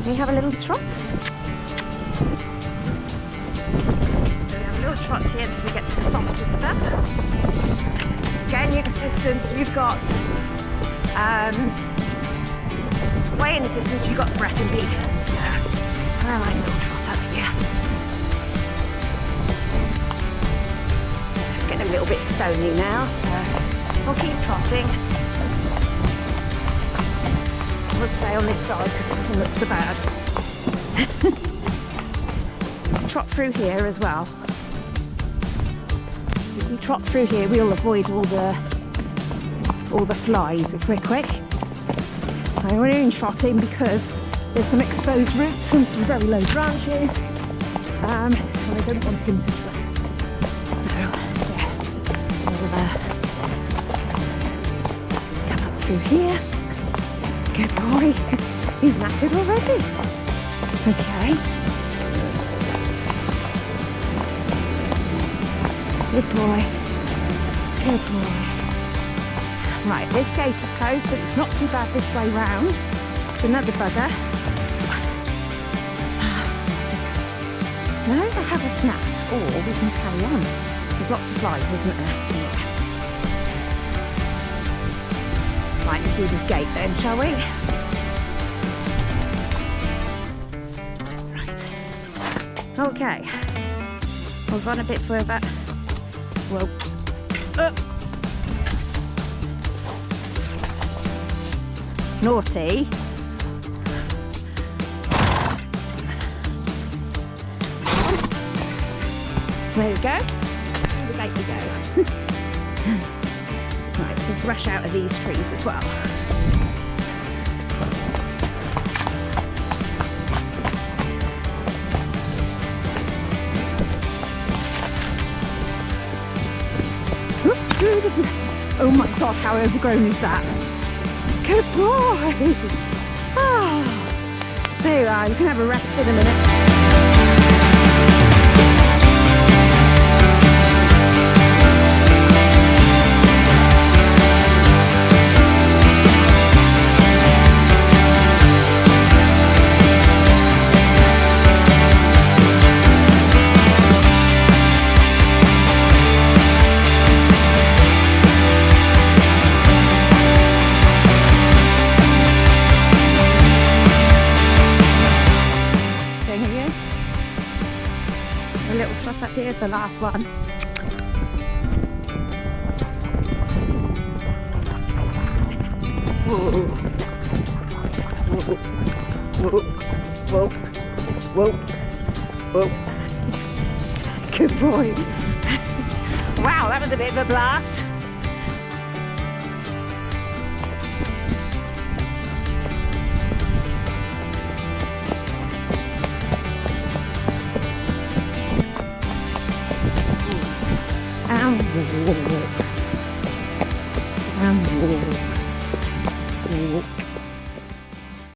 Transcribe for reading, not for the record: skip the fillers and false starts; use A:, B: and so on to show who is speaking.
A: We have a little trot. So we have a little trot here until we get to the softer stuff. Again, your distance, you've got way in the distance, you've got breath and beacon. So I like a little trot up here. It's getting a little bit stony now, so we'll keep trotting. We'll stay on this side because it doesn't look so bad. Trot through here as well. If we trot through here, we'll avoid all the flies if we're quick. I'm only trotting because there's some exposed roots and some very low branches, and I don't want him to slip. So yeah, we'll come up through here. Good boy. He's knackered already. Okay. Good boy. Good boy. Right, this gate is closed, but it's not too bad this way round. It's another bugger. Now I have a snack, or we can carry on. There's lots of flies, isn't there? Yeah. Right, let's do this gate then, shall we? Right. Okay. We've gone a bit further. Whoa. Naughty. There we go. Through the gate we go. Right, we'll rush out of these trees as well. Oh my god, how overgrown is that? Good boy! Oh, there you are, you can have a rest in a minute. Up here, the last one. Whoa. Whoa. Whoa. Whoa. Whoa. Good boy. Wow, that was a bit of a blast. And walk. And walk.